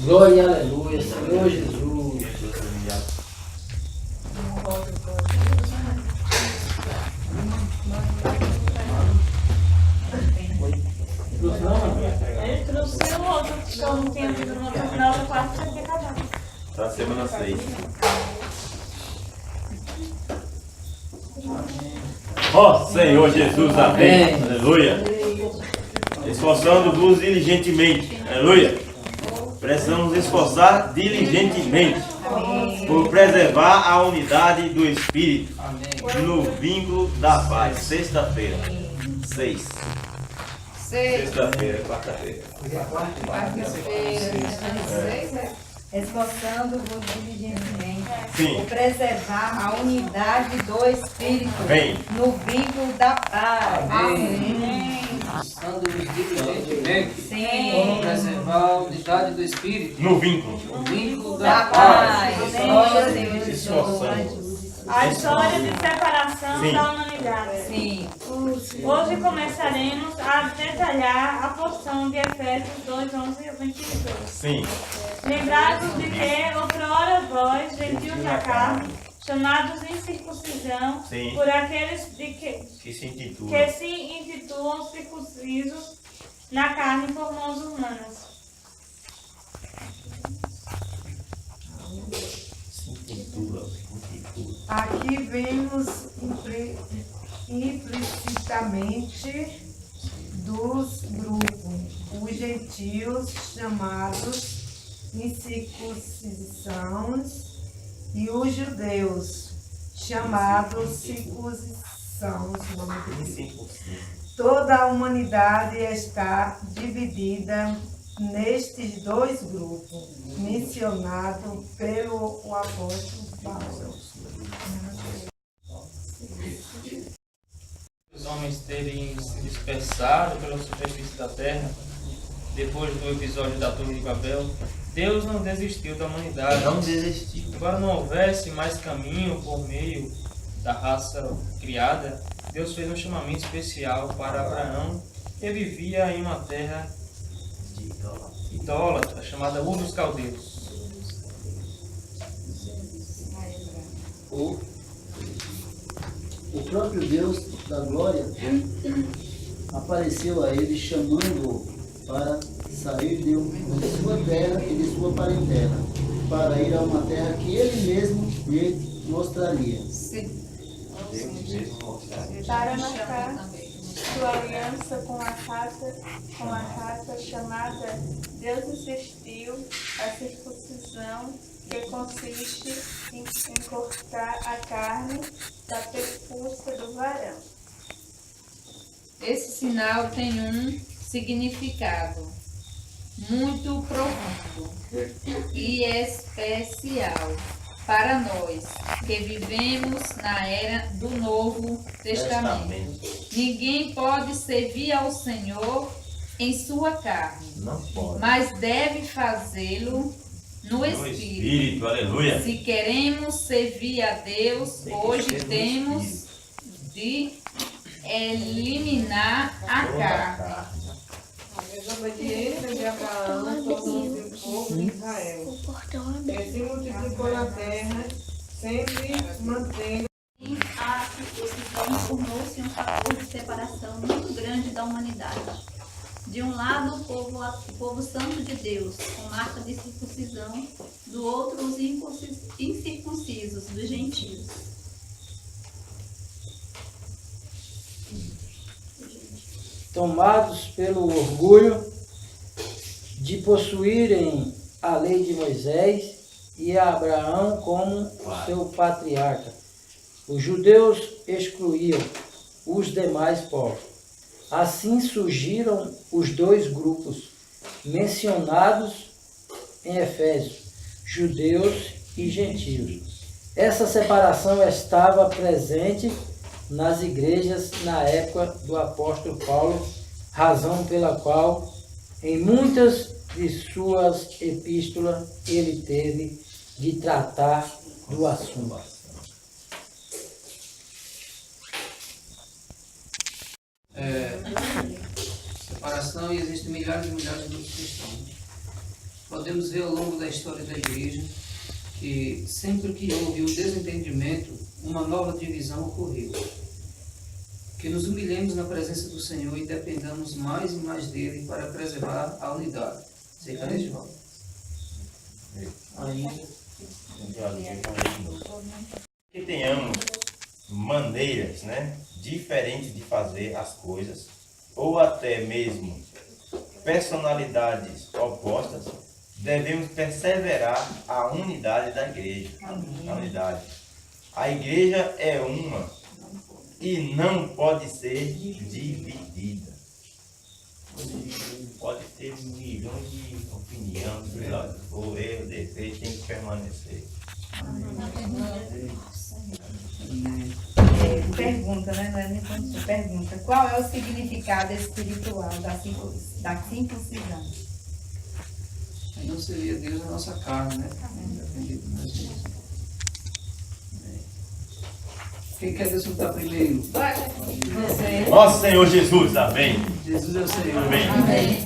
Glória, aleluia, Senhor Jesus. Ele trouxe o outro, que eu não tinha visto na outra parte, tinha que acabar. Tá semana 6. Ó Senhor Jesus, amém. Aleluia. Esforçando-vos diligentemente. Aleluia. Precisamos esforçar diligentemente por preservar a unidade do Espírito no vínculo da paz. Sexta-feira. 6. Sexta-feira, quarta-feira. Esforçando-vos diligentemente Sim. por preservar a unidade do Espírito Vem. no vínculo da paz. Amém. Estando-nos diligentemente Sim. como preservar a unidade do Espírito No vínculo. no vínculo Da da paz. paz. Glória a Deus. Esforçando. A história de separação Sim. da humanidade. Sim. Hoje começaremos a detalhar a porção de Efésios 2, 11 e 22. Sim. Lembrados de que, outrora vós, gentios na carne, chamados incircuncisão, Sim. por aqueles de Que se intitula. que se intitulam circuncisos na carne por mãos humanas. Se intitula. Aqui vemos implicitamente dos grupos, os gentios chamados incircuncisões e os judeus chamados circuncisão. Toda a humanidade está dividida nestes dois grupos, mencionado pelo apóstolo Paulo. Os homens terem se dispersado pela superfície da terra, depois do episódio da Torre de Babel, Deus não desistiu da humanidade. Não desistiu. Embora não houvesse mais caminho por meio da raça criada, Deus fez um chamamento especial para Abraão, que vivia em uma terra idólatra, chamada Ur dos Caldeus. O próprio Deus da glória apareceu a ele, chamando-o para sair de sua terra e de sua parentela, para ir a uma terra que ele mesmo lhe mostraria. Para marcar sua aliança com a raça chamada, Deus insistiu a circuncisão, que consiste em cortar a carne da prepúcia do varão. Esse sinal tem um significado muito profundo e especial para nós que vivemos na era do Novo Testamento. Ninguém pode servir ao Senhor em sua carne, Não pode. mas deve fazê-lo no Espírito. Aleluia. Se queremos servir a Deus, hoje temos de eliminar a carne. A desobediência de Abraão tornou-se o povo de Israel, que se multiplicou na terra, sempre mantendo. A circuncisão tornou-se um fator de separação muito grande da humanidade. De um lado, o povo santo de Deus, com marca de circuncisão, do outro, os incircuncisos, dos gentios. Tomados pelo orgulho de possuírem a lei de Moisés e a Abraão como seu patriarca. Os judeus excluíam os demais povos. Assim surgiram os dois grupos mencionados em Efésios, judeus e gentios. Essa separação estava presente nas igrejas na época do apóstolo Paulo, razão pela qual em muitas de suas epístolas ele teve de tratar do assunto. Separação, e existem milhares e milhares de grupos cristãos. podemos ver ao longo da história da igreja que sempre que houve um desentendimento, uma nova divisão ocorreu. Que nos humilhemos na presença do Senhor e dependamos mais e mais dele para preservar a unidade. Você está nesse jogo? Que tenhamos maneiras, né, diferentes de fazer as coisas, ou até mesmo personalidades opostas, devemos perseverar a unidade da igreja. A unidade. A igreja é uma e não pode ser dividida. Pode ter milhões de opiniões, o erro, o defeito tem que permanecer. Pergunta, né? Não é nem pergunta. Pergunta. Qual é o significado espiritual da circuncisão? Não seria Deus na nossa carne, né? Dependido de nós mesmos. Quem quer desfrutar primeiro? Você. Nosso Senhor Jesus, amém. Jesus é o Senhor. Amém.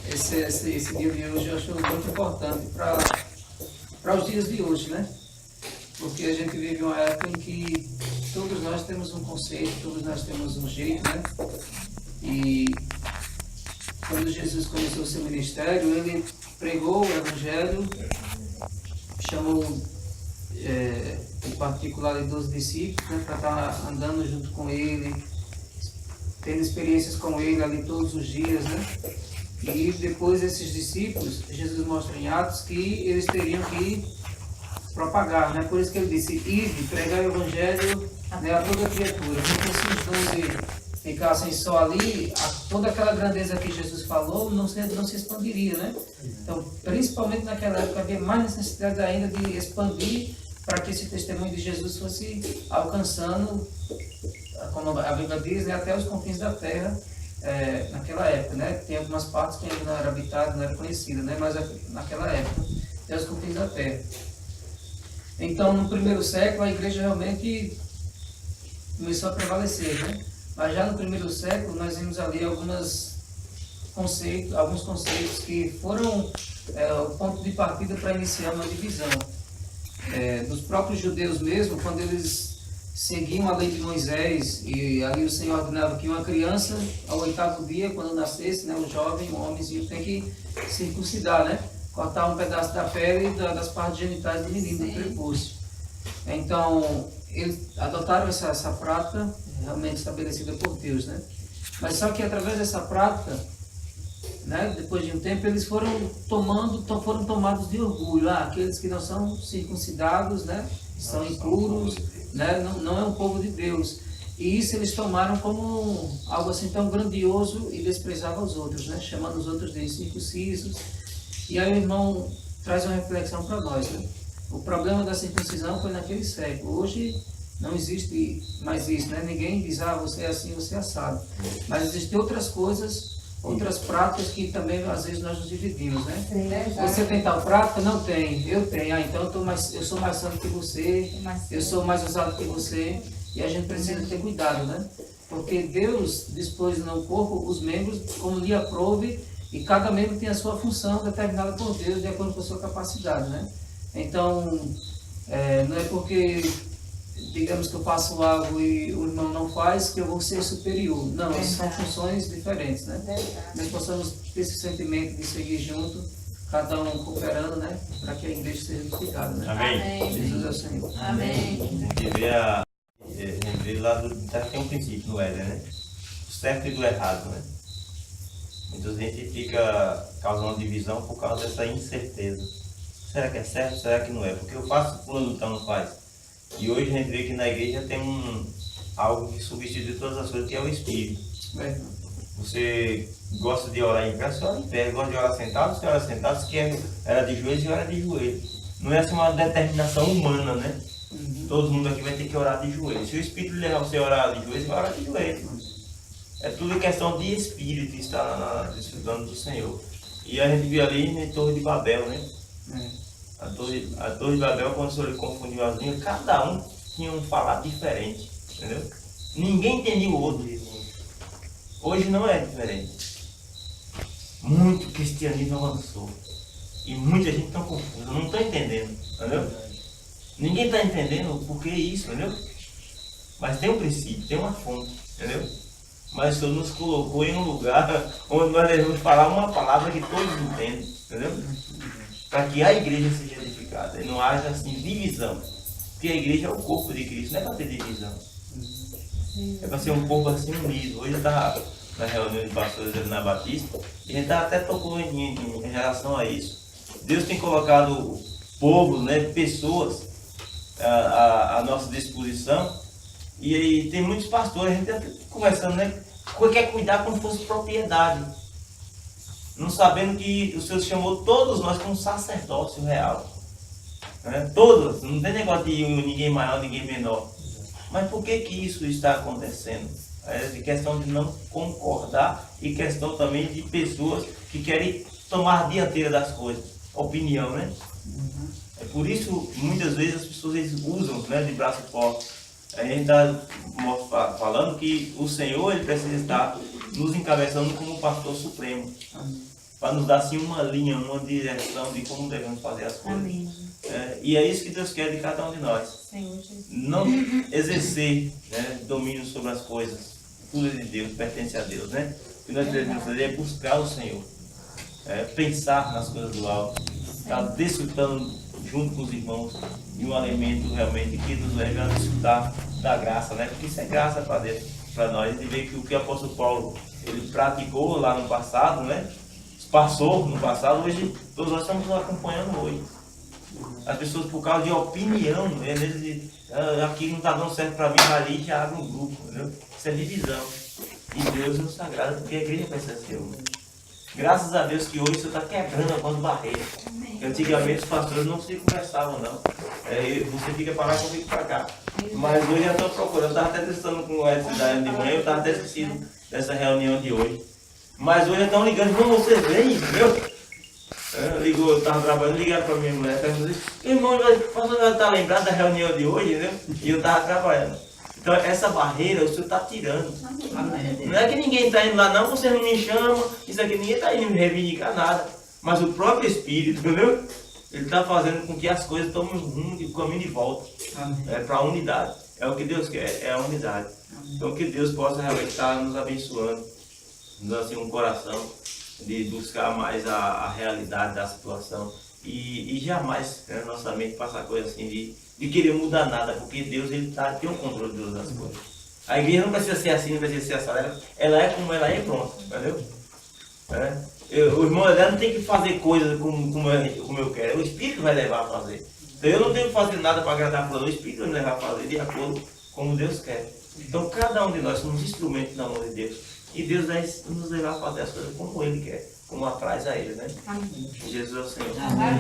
Esse dia de hoje eu acho muito importante para os dias de hoje, né? Porque a gente vive uma época em que todos nós temos um conceito, todos nós temos um jeito, né? E quando Jesus começou o seu ministério, ele pregou o Evangelho, chamou em particular 12 discípulos, né, para estar andando junto com ele, tendo experiências com ele ali todos os dias, né? E depois esses discípulos, Jesus mostra em Atos que eles teriam que propagar, né? Por isso que ele disse, ide, pregar o Evangelho, né, a toda criatura. Porque se os 12 ficassem só ali, toda aquela grandeza que Jesus falou não se expandiria, né? Então, principalmente naquela época, havia mais necessidade ainda de expandir para que esse testemunho de Jesus fosse alcançando, como a Bíblia diz, né, até os confins da terra, naquela época, né? Tem algumas partes que ainda não era habitada, não era conhecida, né? Mas naquela época, até os confins da terra. Então, no primeiro século, a igreja realmente começou a prevalecer, né? Mas já no primeiro século, nós vimos ali alguns conceitos que foram o ponto de partida para iniciar uma divisão. Dos próprios judeus mesmo, quando eles seguiam a lei de Moisés, e ali o Senhor ordenava que uma criança, ao 8º dia, quando nascesse, né, um jovem, um homenzinho, tem que circuncidar, né? Cortar um pedaço da pele das partes genitais do menino, do prepúcio. Então, eles adotaram essa prática, realmente estabelecida por Deus, né? Mas só que através dessa prática, né, depois de um tempo, eles foram tomados de orgulho. Aqueles que não são circuncidados, né, são impuros, né, não é um povo de Deus. E isso eles tomaram como algo assim tão grandioso e desprezavam os outros, né, chamando os outros de incircuncisos. E aí o irmão traz uma reflexão para nós, né? O problema da circuncisão foi naquele século. Hoje não existe mais isso, né? Ninguém diz, você é assim, você é assado. Mas existem outras coisas, outras práticas que também às vezes nós nos dividimos, né? Você tem tal prática? Não tem. Eu tenho. Então eu sou mais santo que você, eu sou mais usado que você. E a gente precisa ter cuidado, né? Porque Deus dispôs no corpo os membros como lhe aprouve, e cada membro tem a sua função determinada por Deus de acordo com a sua capacidade, né? Então, não é porque, digamos que eu faço algo e o irmão não faz, que eu vou ser superior. Não, são funções diferentes, né? Nós possamos ter esse sentimento de seguir junto, cada um cooperando, né? Para que a igreja seja edificada, né? Amém. Jesus é o Senhor. Amém. A gente vê lá tem um princípio no Éden, né? Do certo e do errado, né? Muita gente fica causando divisão por causa dessa incerteza. Será que é certo? Será que não é? Porque eu faço, fulano então não faz. E hoje a gente vê que na igreja tem algo que substitui todas as coisas, que é o Espírito. Você gosta de orar em pé, você ora em pé. Gosta de orar sentado, você ora sentado. Se quer orar de joelhos, você ora de joelhos. Não é assim uma determinação humana, né? Todo mundo aqui vai ter que orar de joelhos. Se o Espírito levar você a orar de joelhos, você vai orar de joelhos. É tudo questão de Espírito, estar desfrutando do Senhor. E a gente viu ali na Torre de Babel, né? A Torre de Babel, quando o Senhor confundiu as línguas, cada um tinha um falar diferente, entendeu? Ninguém entendia o outro. Hoje não é diferente. muito cristianismo avançou. E muita gente está confusa, não está entendendo, entendeu? Ninguém está entendendo o porquê isso, entendeu? Mas tem um princípio, tem uma fonte, entendeu? Mas o Senhor nos colocou em um lugar onde nós devemos falar uma palavra que todos entendem, entendeu? Para que a igreja seja edificada e não haja assim divisão. Porque a igreja é o corpo de Cristo, não é para ter divisão. É para ser um corpo assim unido. Hoje eu estava na reunião de pastores na Batista e a gente até tocou em relação a isso. Deus tem colocado povos, né, pessoas à nossa disposição. E aí tem muitos pastores, a gente está conversando, né? Quer cuidar como se fosse propriedade. Não sabendo que o Senhor chamou todos nós como sacerdócio real. Né? Todos, não tem negócio de ninguém maior, ninguém menor. Mas por que isso está acontecendo? É questão de não concordar e questão também de pessoas que querem tomar a dianteira das coisas. Opinião, né? É por isso, muitas vezes, as pessoas usam, né, de braço forte. A gente está falando que o Senhor ele precisa estar nos encabeçando como pastor supremo. Para nos dar assim uma linha, uma direção de como devemos fazer as coisas. E é isso que Deus quer de cada um de nós. Não exercer, né, domínio sobre as coisas. Tudo é de Deus, pertence a Deus, né? O que nós devemos fazer é buscar o Senhor. Pensar nas coisas do alto. Estar desfrutando junto com os irmãos de um alimento realmente que nos leve a desfrutar da graça, né? Porque isso é graça para Deus, para nós. E ver que o que o apóstolo Paulo ele praticou lá no passado, né? Passou no passado, hoje todos nós estamos acompanhando hoje. As pessoas por causa de opinião, né? Aqui não está dando certo para mim, ali já abre um grupo, entendeu? Isso é divisão. E Deus nos sagrada, porque a igreja precisa ser uma. Graças a Deus que hoje você está quebrando algumas barreiras. Antigamente os pastores não se conversavam, não. Você fica para lá e eu fico para cá. Mas hoje eu estou procurando, eu estava até testando com a cidade de manhã, eu estava até esquecido dessa reunião de hoje. Mas hoje estão ligando, como você vem, entendeu? Eu estava trabalhando, ligaram para minha mulher, perguntando, irmão, o pastor está lembrado da reunião de hoje, entendeu? E eu estava trabalhando. Então essa barreira o Senhor está tirando. Amém. Não é que ninguém está indo lá, não, você não me chama, isso aqui ninguém está indo me reivindicar nada. Mas o próprio Espírito, entendeu? Ele está fazendo com que as coisas tomem um rumo de caminho de volta. Para a unidade. É o que Deus quer, é a unidade. Amém. Então que Deus possa realmente estar nos abençoando, nos dando assim, um coração de buscar mais a realidade da situação. E jamais, né, nossa mente passar coisa assim de querer mudar nada, porque Deus ele tem o controle de todas as coisas. A igreja não precisa ser assim, não precisa ser essa, ela é como ela é e pronto, entendeu? O irmão não tem que fazer coisas como eu quero, o Espírito vai levar a fazer. Então eu não tenho que fazer nada para agradar a fulano, o Espírito vai me levar a fazer de acordo com Deus quer. Então cada um de nós somos instrumentos na mão de Deus. E Deus vai nos levar a fazer as coisas como Ele quer, como apraz a Ele, né? Amém. Jesus é o Senhor. Amém.